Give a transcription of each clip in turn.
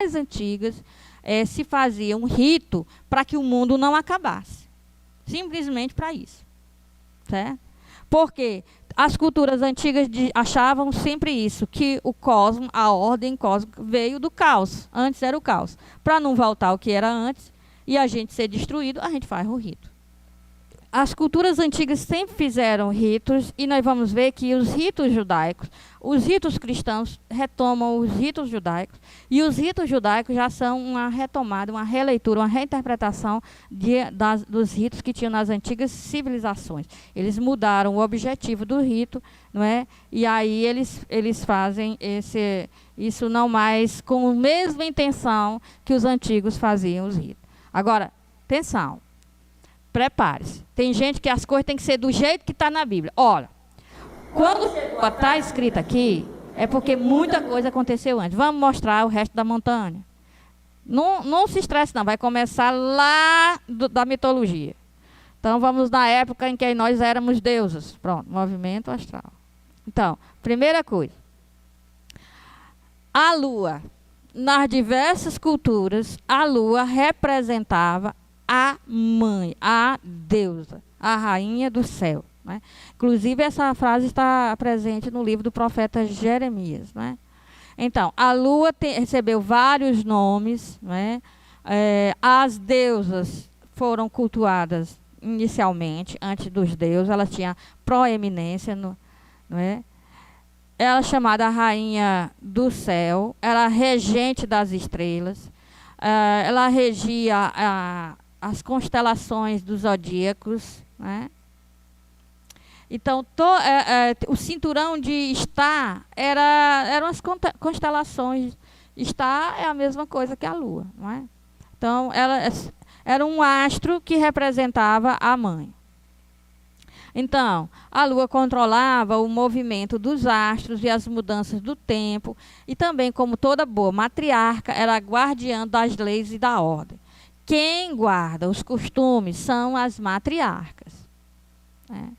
mais antigas, se fazia um rito para que o mundo não acabasse. Simplesmente para isso. Certo? Porque as culturas antigas achavam sempre isso, que o cosmos, a ordem cósmica, veio do caos. Antes era o caos. Para não voltar ao que era antes e a gente ser destruído, a gente faz o rito. As culturas antigas sempre fizeram ritos, e nós vamos ver que os ritos judaicos, os ritos cristãos retomam os ritos judaicos, e os ritos judaicos já são uma retomada, uma releitura, uma reinterpretação dos ritos que tinham nas antigas civilizações. Eles mudaram o objetivo do rito, não é? E aí eles fazem isso não mais com a mesma intenção que os antigos faziam os ritos. Agora, atenção. Prepare-se. Tem gente que as coisas têm que ser do jeito que está na Bíblia. Olha, quando está escrito aqui, é porque muita coisa aconteceu antes. Vamos mostrar o resto da montanha. Não se estresse não, vai começar lá da mitologia. Então vamos na época em que nós éramos deuses. Pronto, movimento astral. Então, primeira coisa. A lua, nas diversas culturas, a lua representava a mãe, a deusa, a rainha do céu. Né? Inclusive, essa frase está presente no livro do profeta Jeremias. Né? Então, a lua recebeu vários nomes. Né? As deusas foram cultuadas inicialmente, antes dos deuses. Ela tinha proeminência. Não é? Ela é chamada a rainha do céu, ela é regente das estrelas, ela regia as constelações dos zodíacos, né? Então, o cinturão de Estar eram as constelações. Estar é a mesma coisa que a Lua, não é? Então, ela era um astro que representava a mãe. Então, a Lua controlava o movimento dos astros e as mudanças do tempo, e também, como toda boa matriarca, era a guardiã das leis e da ordem. Quem guarda os costumes são as matriarcas. Né?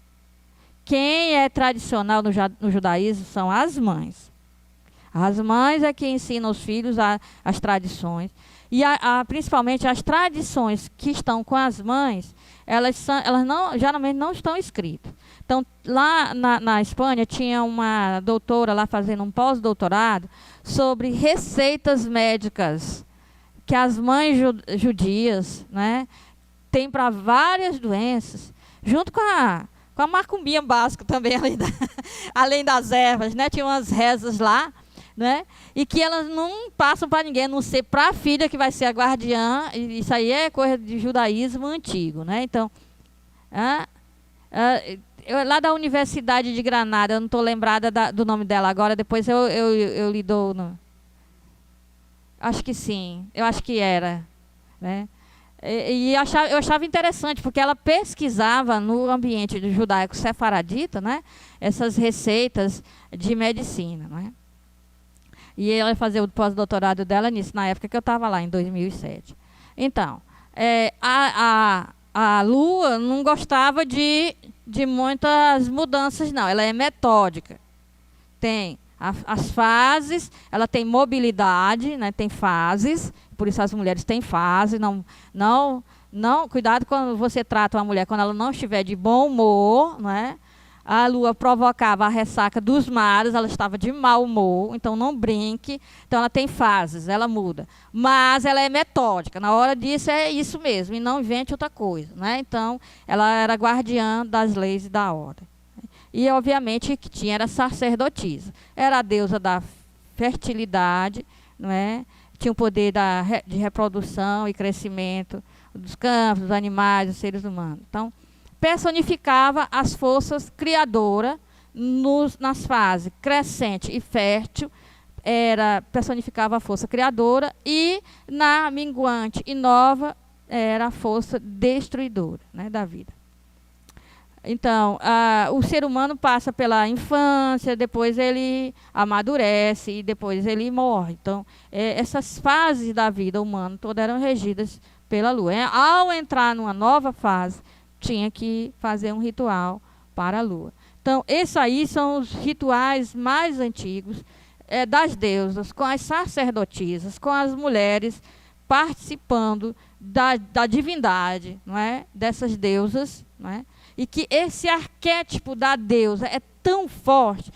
Quem é tradicional no judaísmo são as mães. As mães é que ensinam os filhos as tradições. E principalmente as tradições que estão com as mães, elas geralmente não estão escritas. Então, lá na Espanha, tinha uma doutora lá fazendo um pós-doutorado sobre receitas médicas que as mães judias, né, têm para várias doenças, junto com a macumbinha básica também, além das ervas, né, tinha umas rezas lá, né, e que elas não passam para ninguém, a não ser para a filha que vai ser a guardiã, e isso aí é coisa de judaísmo antigo. Né, então, lá da Universidade de Granada, eu não estou lembrada do nome dela agora, depois eu lhe dou... Acho que sim, eu acho que era. Né? Eu achava interessante, porque ela pesquisava no ambiente do judaico sefaradita, né, essas receitas de medicina. Né? E ela ia fazer o pós-doutorado dela nisso, na época que eu estava lá, em 2007. Então, a Lua não gostava de muitas mudanças, não. Ela é metódica. Tem as fases, ela tem mobilidade, né, tem fases, por isso as mulheres têm fase. Cuidado quando você trata uma mulher quando ela não estiver de bom humor, né? A Lua provocava a ressaca dos mares, ela estava de mau humor, então não brinque. Então ela tem fases, ela muda. Mas ela é metódica, na hora disso é isso mesmo, e não invente outra coisa. Né? Então ela era guardiã das leis e da ordem. E obviamente que era sacerdotisa. Era a deusa da fertilidade, não é? Tinha o poder de reprodução e crescimento dos campos, dos animais, dos seres humanos. Então, personificava as forças criadoras nas fases crescente e fértil, personificava a força criadora, e na minguante e nova era a força destruidora, né, da vida. Então, o ser humano passa pela infância, depois ele amadurece e depois ele morre. Então, essas fases da vida humana todas eram regidas pela Lua. Ao entrar numa nova fase, tinha que fazer um ritual para a Lua. Então, esses aí são os rituais mais antigos. das deusas, com as sacerdotisas, com as mulheres participando da divindade, não é? Dessas deusas, não é? E que esse arquétipo da deusa é tão forte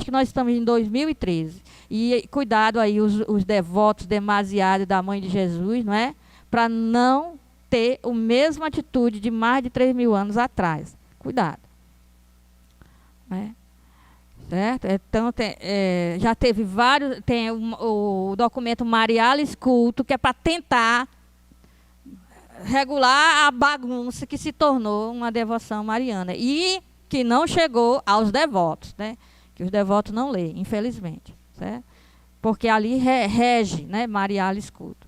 que nós estamos em 2013. E cuidado aí os devotos demasiados da Mãe de Jesus, não é? Para não ter a mesma atitude de mais de 3.000 anos atrás. Cuidado. Né? Certo? Então, já teve vários... Tem o documento Mariales Culto, que é para tentar regular a bagunça que se tornou uma devoção mariana. E que não chegou aos devotos, né? Que os devotos não leem, infelizmente. Certo? Porque ali rege, né? Mariales Culto.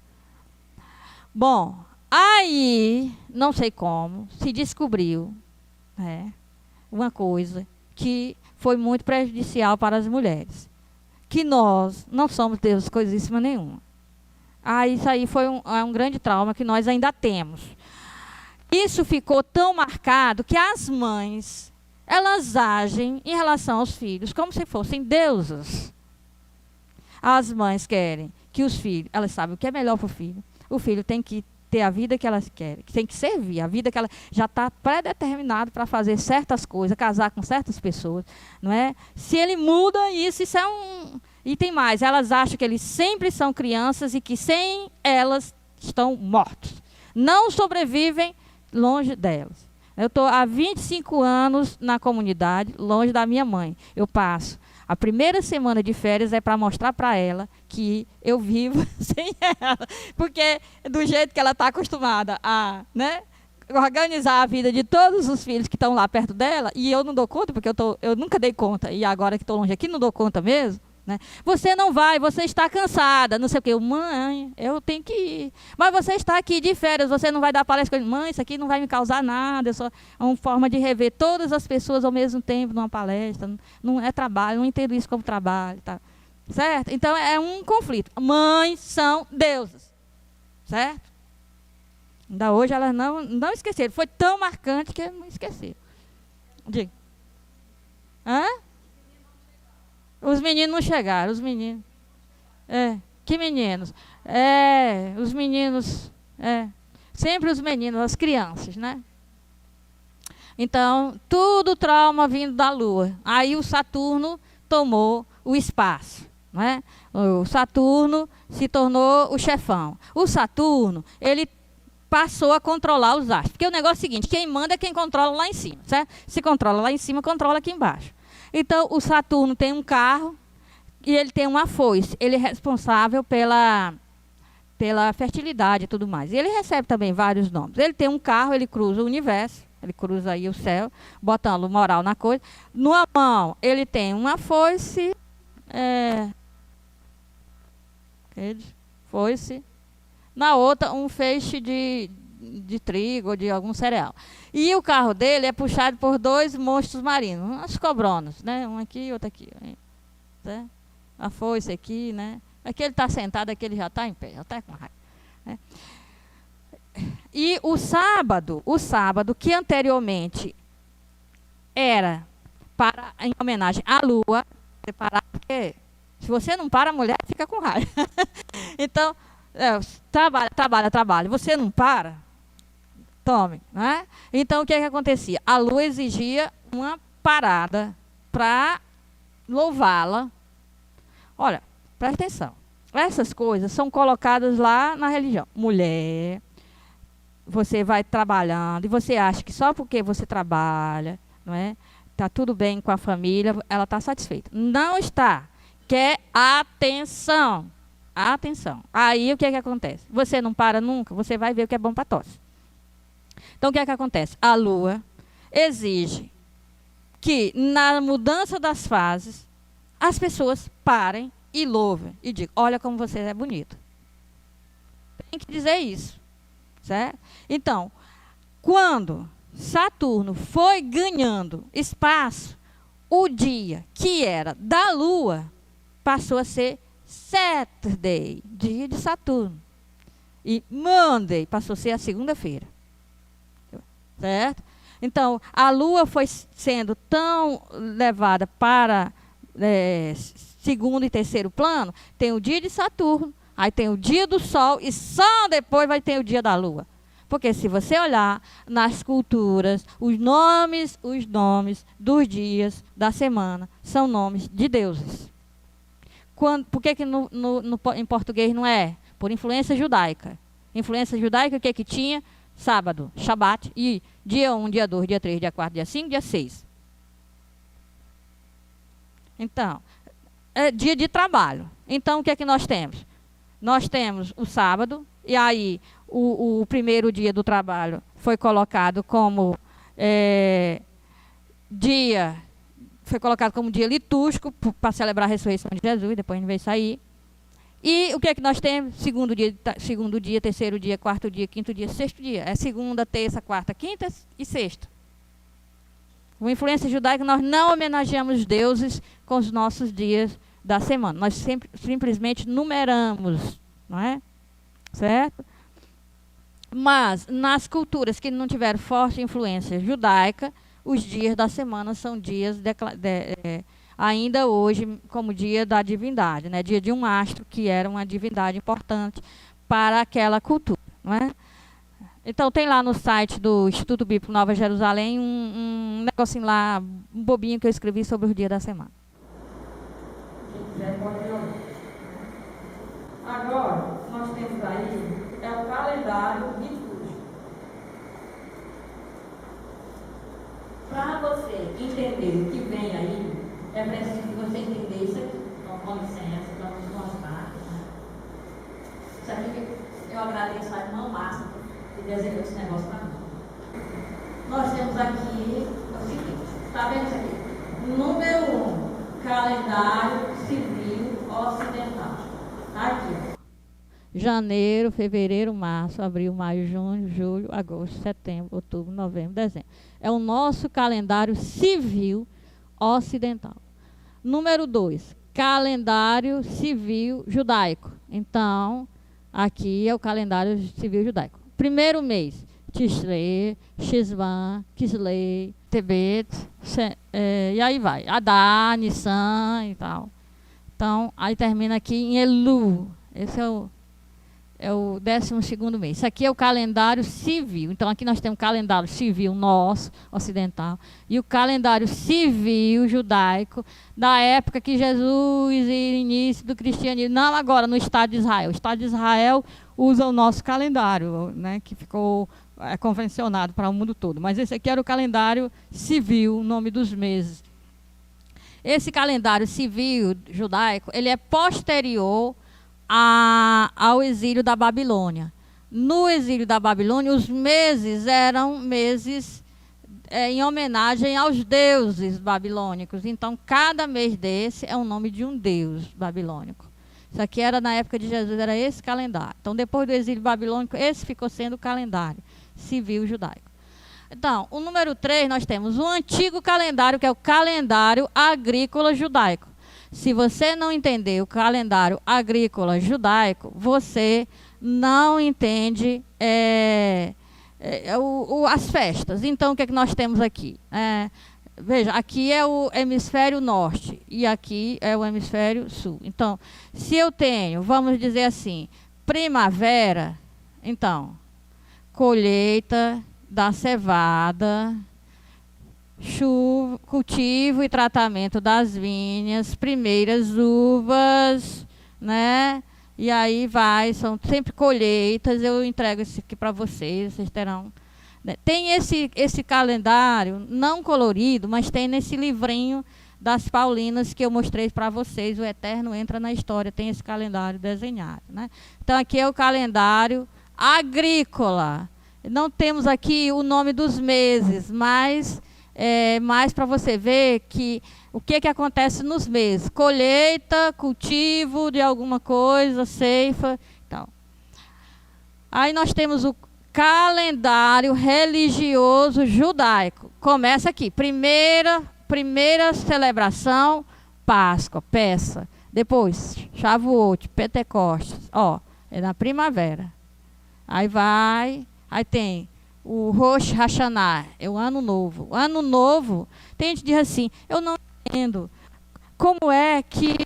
Bom, aí, não sei como, se descobriu, né, uma coisa que foi muito prejudicial para as mulheres. Que nós não somos deuses coisíssima nenhuma. Isso aí foi um grande trauma que nós ainda temos. Isso ficou tão marcado que as mães, elas agem em relação aos filhos como se fossem deusas. As mães querem que os filhos, elas sabem o que é melhor para o filho. O filho tem que ter a vida que elas querem, que tem que servir, a vida que ela já está predeterminado para fazer certas coisas, casar com certas pessoas, não é? Se ele muda isso é um... E tem mais, elas acham que eles sempre são crianças e que sem elas estão mortos. Não sobrevivem longe delas. Eu estou há 25 anos na comunidade, longe da minha mãe. Eu passo. A primeira semana de férias é para mostrar para ela que eu vivo sem ela. Porque do jeito que ela está acostumada a, né, organizar a vida de todos os filhos que estão lá perto dela, e eu não dou conta, porque eu nunca dei conta, e agora que estou longe aqui não dou conta mesmo. Né? Você não vai, você está cansada, não sei o quê. Mãe, eu tenho que ir. Mas você está aqui de férias, você não vai dar palestra. Mãe, isso aqui não vai me causar nada. É uma forma de rever todas as pessoas ao mesmo tempo numa palestra. Não é trabalho, não entendo isso como trabalho. Tá? Certo? Então é um conflito. Mães são deusas. Certo? Ainda hoje elas não esqueceram. Foi tão marcante que não esqueceram. Diga. Hã? Os meninos não chegaram, os meninos. Que meninos? Os meninos. Sempre os meninos, as crianças, né? Então, tudo trauma vindo da Lua. Aí o Saturno tomou o espaço, né? O Saturno se tornou o chefão. O Saturno, ele passou a controlar os astros. Porque o negócio é o seguinte, quem manda é quem controla lá em cima, certo? Se controla lá em cima, controla aqui embaixo. Então, o Saturno tem um carro e ele tem uma foice. Ele é responsável pela fertilidade e tudo mais. E ele recebe também vários nomes. Ele tem um carro, ele cruza o universo, ele cruza aí o céu, botando moral na coisa. Numa mão, ele tem uma foice, foice. Na outra, um feixe de trigo ou de algum cereal. E o carro dele é puxado por 2 monstros marinhos, umas cobronas, né? Um aqui e outro aqui. Né? A foice aqui, né? Aqui ele está sentado, aqui ele já está em pé, já está com raiva. Né? E o sábado, que anteriormente era em homenagem à Lua, separado, porque se você não para, a mulher fica com raiva. Então, trabalha. Você não para? Tome, né? Então, o que acontecia? A Lua exigia uma parada para louvá-la. Olha, presta atenção. Essas coisas são colocadas lá na religião. Mulher, você vai trabalhando e você acha que só porque você trabalha, não é? Tá tudo bem com a família, ela está satisfeita. Não está. Quer atenção. Atenção. Aí o que acontece? Você não para nunca, você vai ver o que é bom para tosse. Então o que acontece? A Lua exige que na mudança das fases as pessoas parem e louvem e digam, olha como você é bonito. Tem que dizer isso. Certo? Então, quando Saturno foi ganhando espaço, o dia que era da Lua passou a ser Saturday, dia de Saturno. E Monday passou a ser a segunda-feira. Certo? Então, a Lua foi sendo tão levada para segundo e terceiro plano, tem o dia de Saturno, aí tem o dia do Sol e só depois vai ter o dia da Lua. Porque se você olhar nas culturas, os nomes dos dias da semana são nomes de deuses. Por que em português não é? Por influência judaica. Influência judaica, o que tinha? Sábado, Shabat, e dia 1, dia 2, dia 3, dia 4, dia 5, dia 6. Então, é dia de trabalho. Então, o que é que nós temos? Nós temos o sábado, e aí o primeiro dia do trabalho foi colocado como dia litúrgico para celebrar a ressurreição de Jesus, depois a gente vai sair. E o que é que nós temos? Segundo dia, terceiro dia, quarto dia, quinto dia, sexto dia. É segunda, terça, quarta, quinta e sexta. Com influência judaica, nós não homenageamos deuses com os nossos dias da semana. Nós simplesmente numeramos, não é? Certo? Mas, nas culturas que não tiveram forte influência judaica, os dias da semana são dias, ainda hoje, como dia da divindade, né? Dia de um astro, que era uma divindade importante para aquela cultura, não é? Então, tem lá no site do Instituto Bíblico Nova Jerusalém um negocinho lá, um bobinho que eu escrevi sobre os dias da semana. Quem quiser pode olhar. Agora, nós temos aí o calendário litúrgico. Para você entender o que vem aí, é preciso que você entenda isso aqui. Então, com licença, vamos mostrar. Né? Isso aqui eu agradeço a irmã Márcia que desenhou esse negócio para mim. Nós temos aqui o seguinte, está vendo isso aqui? Número 1, calendário civil ocidental. Está aqui. Janeiro, fevereiro, março, abril, maio, junho, julho, agosto, setembro, outubro, novembro, dezembro. É o nosso calendário civil ocidental. Número 2, calendário civil judaico. Então, aqui é o calendário civil judaico. Primeiro mês, Tishrei, Shesvan, Kislei, Tebet, e aí vai. Adar, Nissan e tal. Então, aí termina aqui em Elu. Esse é o 12º mês. Isso aqui é o calendário civil. Então, aqui nós temos o calendário civil nosso, ocidental, e o calendário civil judaico, da época que Jesus e início do cristianismo. Não agora, no Estado de Israel. O Estado de Israel usa o nosso calendário, né, que ficou convencionado para o mundo todo. Mas esse aqui era o calendário civil, o nome dos meses. Esse calendário civil judaico, ele é posterior ao exílio da Babilônia. No exílio da Babilônia, os meses eram meses em homenagem aos deuses babilônicos. Então, cada mês desse é o nome de um deus babilônico. Isso aqui era na época de Jesus, era esse calendário. Então, depois do exílio babilônico, esse ficou sendo o calendário civil judaico. Então, o número 3, nós temos o antigo calendário, que é o calendário agrícola judaico. Se você não entender o calendário agrícola judaico, você não entende as festas. Então, o que é que nós temos aqui? Veja, aqui é o hemisfério norte e aqui é o hemisfério sul. Então, se eu tenho, vamos dizer assim, primavera, então, colheita da cevada, chuva, cultivo e tratamento das vinhas, primeiras uvas, né? E aí vai, são sempre colheitas. Eu entrego isso aqui para vocês terão. Né? Tem esse calendário não colorido, mas tem nesse livrinho das Paulinas que eu mostrei para vocês. O Eterno Entra na História, tem esse calendário desenhado, né? Então aqui é o calendário agrícola. Não temos aqui o nome dos meses, mas mais para você ver que o que acontece nos meses. Colheita, cultivo de alguma coisa, ceifa. Então. Aí nós temos o calendário religioso judaico. Começa aqui. Primeira celebração, Páscoa, Peça. Depois, Shavuot, Pentecostes. Ó, é na primavera. Aí vai, aí tem o Rosh Hashanah, é o Ano Novo. O Ano Novo, tem gente que diz assim, eu não entendo como é que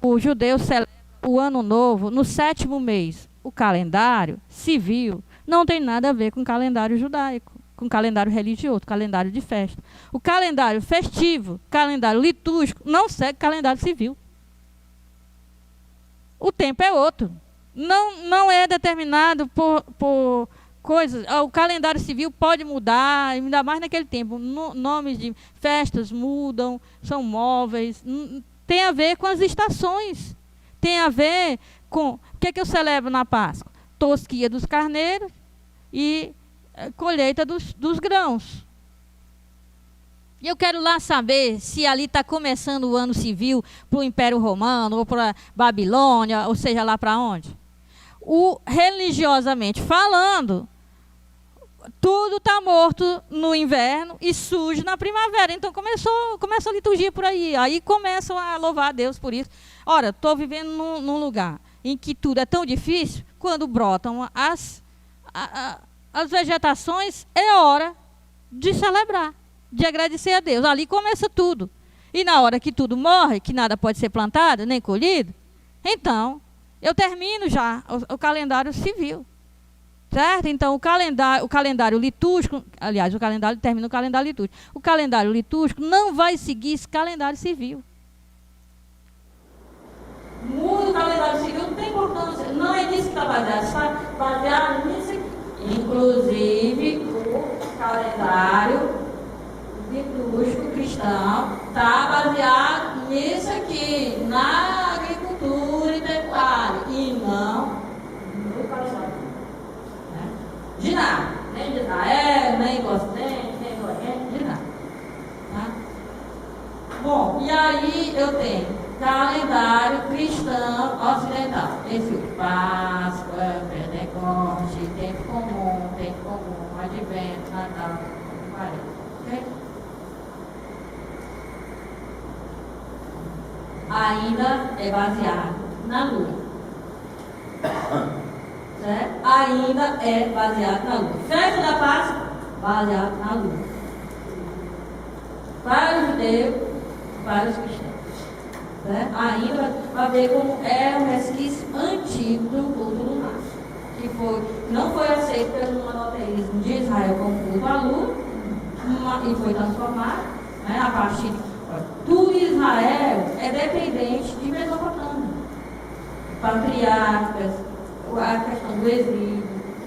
o judeu celebra o ano novo no 7º mês. O calendário civil não tem nada a ver com o calendário judaico, com o calendário religioso, calendário de festa. O calendário festivo, calendário litúrgico, não segue calendário civil. O tempo é outro. Não é determinado por coisas. O calendário civil pode mudar, ainda mais naquele tempo. Nomes de festas mudam, são móveis. Tem a ver com as estações. Tem a ver com... O que é que eu celebro na Páscoa? Tosquia dos carneiros e colheita dos grãos. E eu quero lá saber se ali está começando o ano civil para o Império Romano, ou para Babilônia, ou seja lá para onde. Religiosamente falando, tudo está morto no inverno e surge na primavera. Então começa a liturgia por aí. Aí começam a louvar a Deus por isso. Ora, estou vivendo num lugar em que tudo é tão difícil, quando brotam as vegetações, é hora de celebrar, de agradecer a Deus. Ali começa tudo. E na hora que tudo morre, que nada pode ser plantado, nem colhido, então eu termino já o calendário civil. Certo? Então, o calendário litúrgico, aliás, o calendário termina o calendário litúrgico. O calendário litúrgico não vai seguir esse calendário civil. Muda o calendário civil, não tem importância. Não é nisso que está baseado, está baseado nisso aqui. Inclusive, o calendário litúrgico cristão está baseado nisso aqui, na agricultura e pecuária, e não no calendário. De nada, nem de Israel, nem do Ocidente, nem do Oriente, de nada. Tá? Bom, e aí eu tenho calendário cristão ocidental. Esse Páscoa, Pentecoste, tempo comum, Advento, Natal, ok? Ainda é baseado na lua. Certo? Ainda é baseado na lua. Festa da Páscoa, baseado na lua. Para os judeus, para os cristãos. Certo? Ainda para ver como é um resquício antigo do culto lunar, que não foi aceito pelo monoteísmo de Israel como culto à lua, e foi transformado, né, a partir de... Tudo Israel é dependente de Mesopotâmia. Patriarcas, a questão do exílio,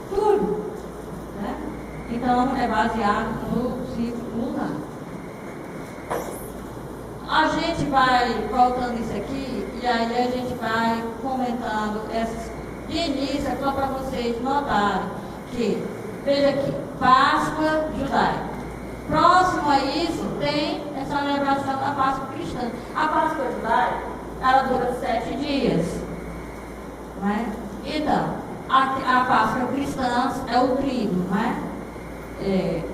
tudo. Né? Então, é baseado no ciclo lunar. A gente vai voltando isso aqui, e aí a gente vai comentando essas. De início, é só para vocês notarem que, veja aqui, Páscoa judaica. Próximo a isso, tem a celebração da Páscoa cristã. A Páscoa judaica, ela dura 7 dias. Né? Então, a Páscoa cristã é o trigo, né?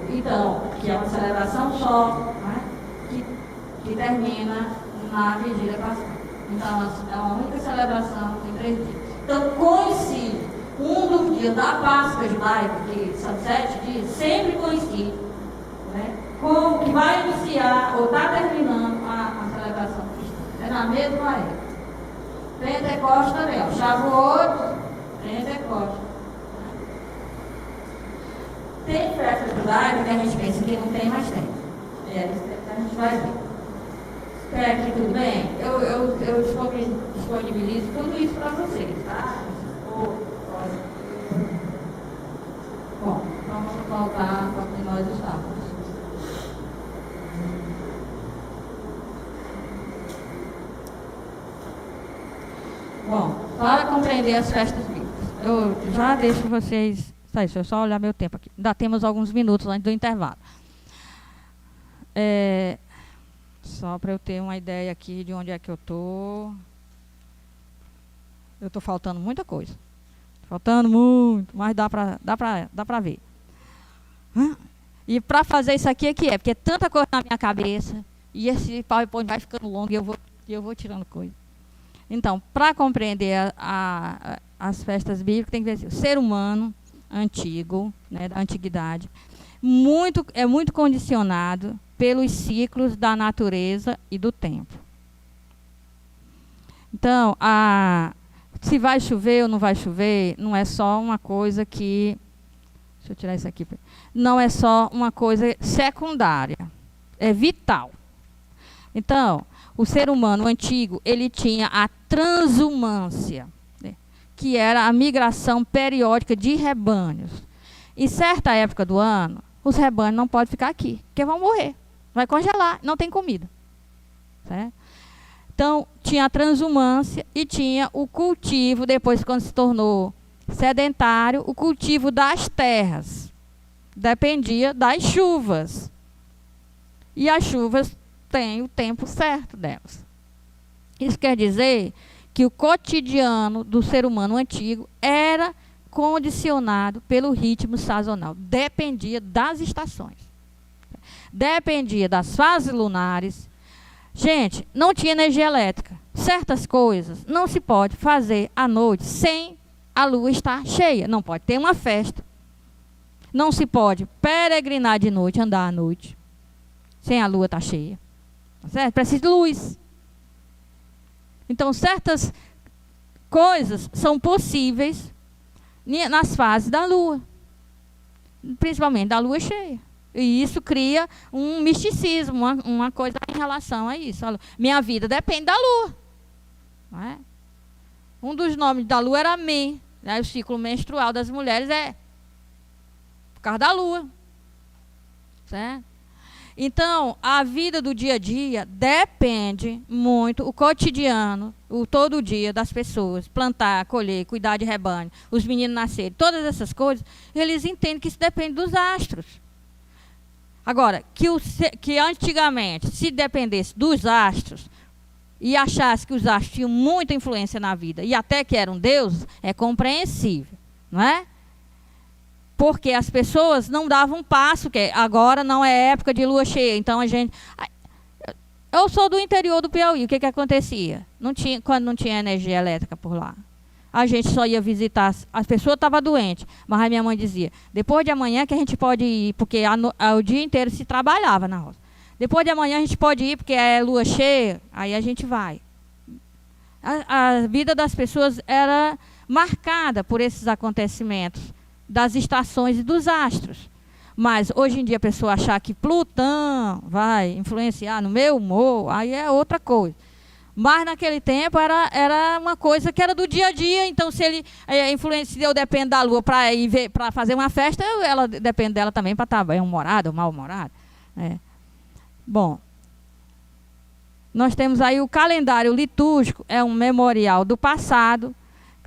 Então, que é uma celebração só, né? que termina na vigília pascal. Então, é uma única celebração em 3 dias. Então, coincide um dos dias da Páscoa judaica, que são 7 dias, sempre coincide, né? Com que vai iniciar ou está terminando a celebração cristã. É na mesma época. Pentecostes também, ó. Shavuot, Pentecostes. Tem festa judaica que a gente pensa que não tem, mais tem. A gente vai ver. Espera aqui, tudo bem? Eu disponibilizo tudo isso para vocês, tá? Bom, vamos voltar para onde nós estávamos. Bom, para compreender as festas bíblicas, eu já deixo vocês... Deixa eu só olhar meu tempo aqui. Ainda temos alguns minutos antes do intervalo. Só para eu ter uma ideia aqui de onde é que eu estou. Eu estou faltando muita coisa. Faltando muito, mas dá para ver. E para fazer isso aqui, porque é tanta coisa na minha cabeça, e esse PowerPoint vai ficando longo e eu vou tirando coisa. Então, para compreender as festas bíblicas, tem que ver assim, o ser humano antigo, né, da antiguidade, é muito condicionado pelos ciclos da natureza e do tempo. Então, se vai chover ou não vai chover, não é só uma coisa que... Deixa eu tirar isso aqui. Não é só uma coisa secundária, é vital. Então, o ser humano antigo, ele tinha a transhumância, né, que era a migração periódica de rebanhos. Em certa época do ano, os rebanhos não podem ficar aqui, porque vão morrer. Vai congelar, não tem comida. Certo? Então, tinha a transhumância e tinha o cultivo, depois quando se tornou sedentário, o cultivo das terras. Dependia das chuvas. E as chuvas têm o tempo certo delas. Isso quer dizer que o cotidiano do ser humano antigo era condicionado pelo ritmo sazonal. Dependia das estações. Dependia das fases lunares. Gente, não tinha energia elétrica. Certas coisas não se pode fazer à noite sem a lua estar cheia. Não pode ter uma festa. Não se pode peregrinar de noite, andar à noite, sem a lua estar cheia. Certo? Precisa de luz. Então, certas coisas são possíveis nas fases da lua. Principalmente da lua cheia. E isso cria um misticismo, uma coisa em relação a isso. Minha vida depende da lua. Não é? Um dos nomes da lua era Men. Né? O ciclo menstrual das mulheres é por causa da lua. Certo? Então, a vida do dia a dia depende muito, o cotidiano, o todo dia das pessoas, plantar, colher, cuidar de rebanho, os meninos nascerem, todas essas coisas, eles entendem que isso depende dos astros. Agora, que antigamente, se dependesse dos astros, e achasse que os astros tinham muita influência na vida, e até que eram deuses, é compreensível, não é? Porque as pessoas não davam passo, que agora não é época de lua cheia, então a gente... Eu sou do interior do Piauí, o que acontecia? Quando não tinha energia elétrica por lá. A gente só ia visitar, as pessoas estavam doentes, mas a minha mãe dizia, depois de amanhã que a gente pode ir, porque o dia inteiro se trabalhava na roça. Depois de amanhã a gente pode ir, porque é lua cheia, aí a gente vai. A vida das pessoas era marcada por esses acontecimentos, das estações e dos astros. Mas hoje em dia a pessoa achar que Plutão vai influenciar no meu humor, aí é outra coisa. Mas naquele tempo era uma coisa que era do dia a dia, então se ele influenciou, depende da lua para fazer uma festa, ela depende dela também para estar bem-humorada ou mal-humorada. É. Bom, nós temos aí o calendário litúrgico, é um memorial do passado,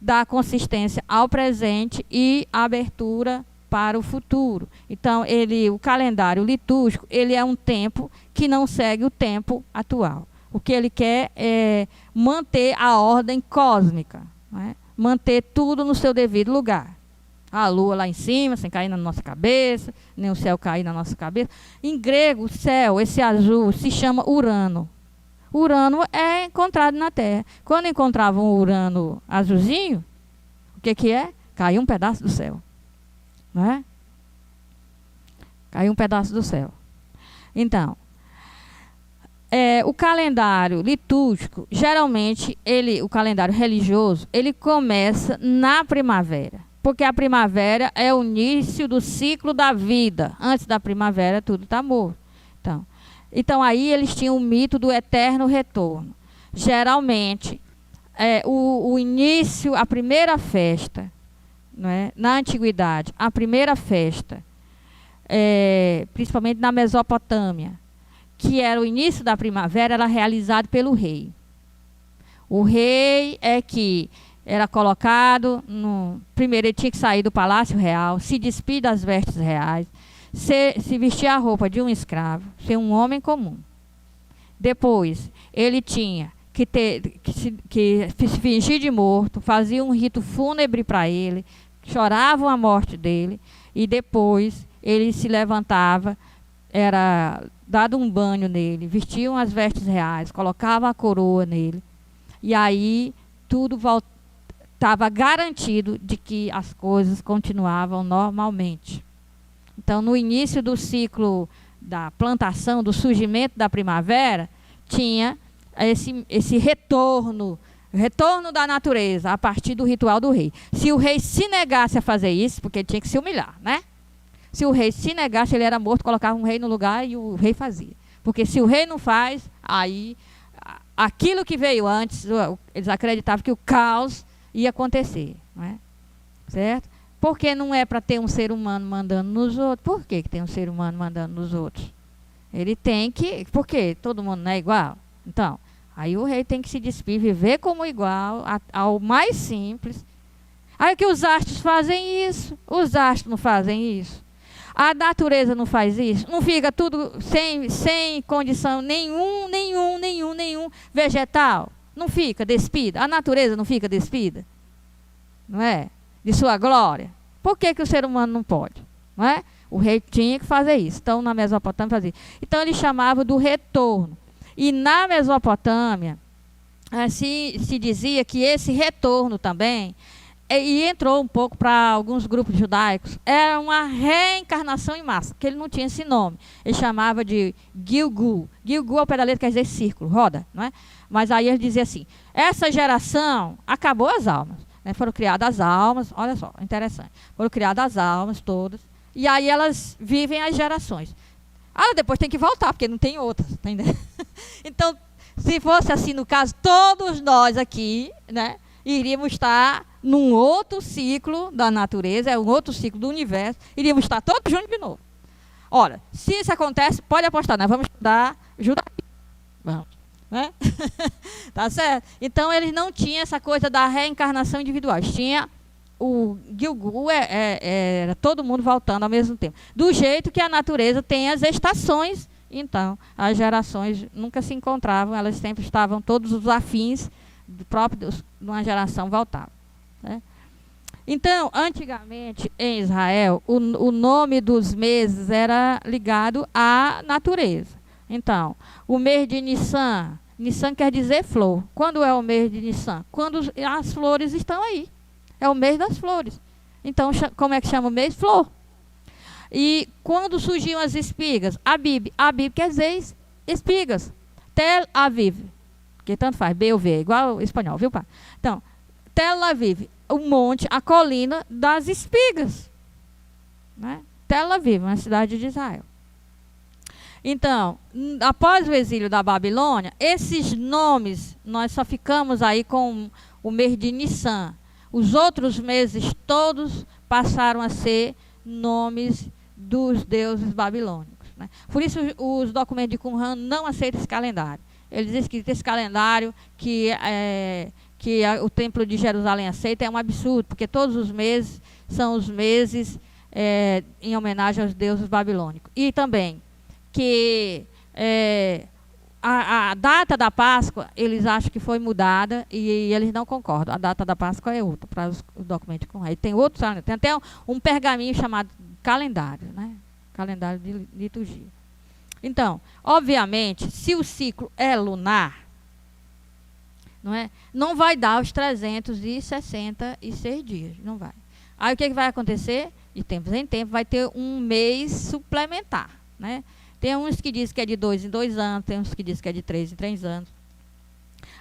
dá consistência ao presente e abertura para o futuro. Então, o calendário litúrgico, ele é um tempo que não segue o tempo atual. O que ele quer é manter a ordem cósmica, né? Manter tudo no seu devido lugar. A lua lá em cima, sem cair na nossa cabeça, nem o céu cair na nossa cabeça. Em grego, o céu, esse azul, se chama Urano. Urano é encontrado na Terra. Quando encontravam o Urano azulzinho, o que é? Caiu um pedaço do céu. Não é? Caiu um pedaço do céu. Então, o calendário litúrgico, geralmente, o calendário religioso, ele começa na primavera. Porque a primavera é o início do ciclo da vida. Antes da primavera, tudo está morto. Então, aí eles tinham o mito do eterno retorno. Geralmente, o início, a primeira festa, não é? Na antiguidade, a primeira festa, principalmente na Mesopotâmia, que era o início da primavera, era realizado pelo rei. O rei que era colocado, primeiro ele tinha que sair do palácio real, se despir das vestes reais, se vestir a roupa de um escravo, ser um homem comum. Depois, ele tinha que se fingir de morto, fazia um rito fúnebre para ele, choravam a morte dele, e depois ele se levantava, era dado um banho nele, vestiam as vestes reais, colocavam a coroa nele, e aí tudo estava garantido de que as coisas continuavam normalmente. Então, no início do ciclo da plantação, do surgimento da primavera, tinha esse retorno Retorno da natureza a partir do ritual do rei. Se o rei se negasse a fazer isso, porque ele tinha que se humilhar, né? Se o rei se negasse, ele era morto, colocava um rei no lugar e o rei fazia. Porque se o rei não faz, aí aquilo que veio antes, eles acreditavam que o caos ia acontecer, não é? Certo? Porque não é para ter um ser humano mandando nos outros. Por que tem um ser humano mandando nos outros? Ele tem que... Por quê? Todo mundo não é igual? Então, aí o rei tem que se despir, viver como igual, ao mais simples. Aí que os astros fazem isso. Os astros não fazem isso. A natureza não faz isso. Não fica tudo sem condição nenhum vegetal. Não fica despida. A natureza não fica despida. Não é? De sua glória. Por que o ser humano não pode? Não é? O rei tinha que fazer isso. Então, na Mesopotâmia fazia. Então, ele chamava do retorno. E na Mesopotâmia, se dizia que esse retorno também, e entrou um pouco para alguns grupos judaicos, era uma reencarnação em massa, que ele não tinha esse nome. Ele chamava de Gilgul. Gilgul, ao pé da letra, quer dizer círculo, roda, não é? Mas aí ele dizia assim, essa geração acabou as almas. Né? Foram criadas as almas, olha só, interessante. Foram criadas as almas todas, e aí elas vivem as gerações. Depois tem que voltar, porque não tem outras, tá entendendo? Então, se fosse assim no caso, todos nós aqui, né, iríamos estar num outro ciclo da natureza, um outro ciclo do universo, iríamos estar todos juntos de novo. Ora, se isso acontece, pode apostar, nós vamos estudar judaísmo. Vamos, né? Tá certo? Então, eles não tinham essa coisa da reencarnação individual. Tinha o Gilgul, era todo mundo voltando ao mesmo tempo. Do jeito que a natureza tem as estações, então, as gerações nunca se encontravam, elas sempre estavam, todos os afins do próprio de uma geração voltavam. Né? Então, antigamente, em Israel, o nome dos meses era ligado à natureza. Então, o mês de Nissan, Nissan quer dizer flor. Quando é o mês de Nissan? Quando as flores estão aí. É o mês das flores. Então, como é que chama o mês? Flor. E quando surgiam as espigas? Abib. Abib quer dizer espigas. Tel Aviv. Que tanto faz, B ou V, é igual ao espanhol, viu, pai? Então, Tel Aviv, o monte, a colina das espigas. Né? Tel Aviv, uma cidade de Israel. Então, após o exílio da Babilônia, esses nomes, nós só ficamos aí com o mês de Nissan. Os outros meses todos passaram a ser nomes dos deuses babilônicos. Né? Por isso, os documentos de Qumran não aceitam esse calendário. Eles dizem que esse calendário que o Templo de Jerusalém aceita é um absurdo, porque todos os meses são os meses em homenagem aos deuses babilônicos. E também que a data da Páscoa, eles acham que foi mudada e eles não concordam. A data da Páscoa é outra, para os documentos com rei. Tem outros, tem até um pergaminho chamado calendário, né? Calendário de liturgia. Então, obviamente, se o ciclo é lunar, não vai dar os 366 dias, não vai. Aí o que vai acontecer? De tempos em tempos vai ter um mês suplementar, né? Tem uns que dizem que é de 2 em 2 anos, tem uns que dizem que é de 3 em 3 anos.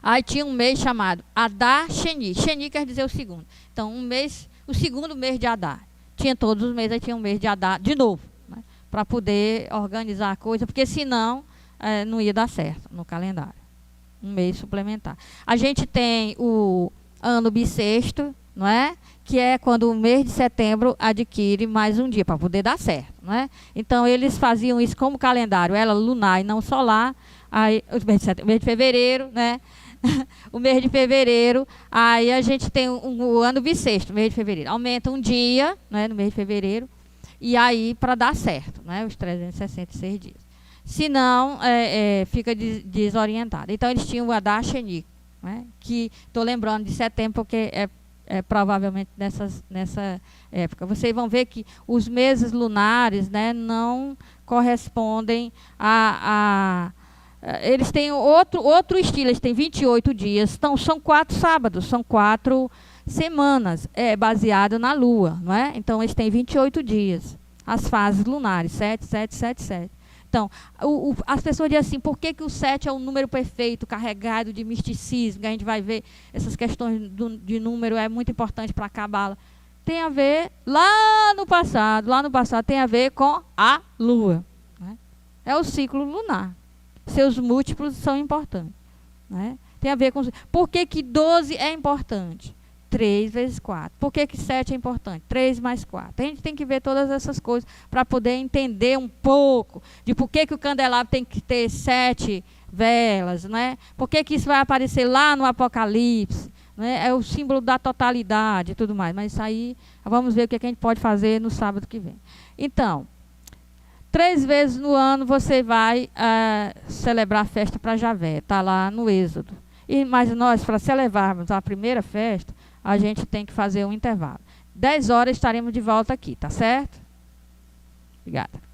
Aí tinha um mês chamado Adar Sheni. Sheni quer dizer o segundo. Então, o segundo mês de Adar. Tinha todos os meses, aí tinha um mês de Adar de novo, né? Para poder organizar a coisa, porque senão não ia dar certo no calendário. Um mês suplementar. A gente tem o ano bissexto, não é? Que é quando o mês de setembro adquire mais um dia, para poder dar certo, não é? Então, eles faziam isso como calendário, ela lunar e não solar, aí, o mês de fevereiro, né? O mês de fevereiro, aí a gente tem o ano bissexto, mês de fevereiro. Aumenta um dia, né, no mês de fevereiro, e aí para dar certo, né, os 366 dias. Senão, fica desorientado. Então, eles tinham o Adar Sheni, né, que estou lembrando de setembro, porque provavelmente nessa época. Vocês vão ver que os meses lunares, né, não correspondem eles têm outro estilo, eles têm 28 dias, então são 4 sábados, são 4 semanas, baseado na lua, não é? Então eles têm 28 dias, as fases lunares, 7, 7, 7, 7. Então, as pessoas dizem assim, por que o 7 é um número perfeito, carregado de misticismo, que a gente vai ver essas questões de número, é muito importante para a Cabala. Tem a ver, lá no passado tem a ver com a Lua. Né? É o ciclo lunar. Seus múltiplos são importantes. Né? Tem a ver com... Por que 12 é importante? 3 vezes 4. Por que 7 é importante? 3 mais 4. A gente tem que ver todas essas coisas para poder entender um pouco de por que o candelabro tem que ter 7 velas, né? Por que isso vai aparecer lá no Apocalipse, né? É o símbolo da totalidade e tudo mais. Mas isso aí, vamos ver o que a gente pode fazer no sábado que vem. Então, 3 vezes no ano você vai celebrar a festa para Javé. Está lá no Êxodo. Mas nós, para celebrarmos a primeira festa, a gente tem que fazer um intervalo. 10 horas estaremos de volta aqui, tá certo? Obrigada.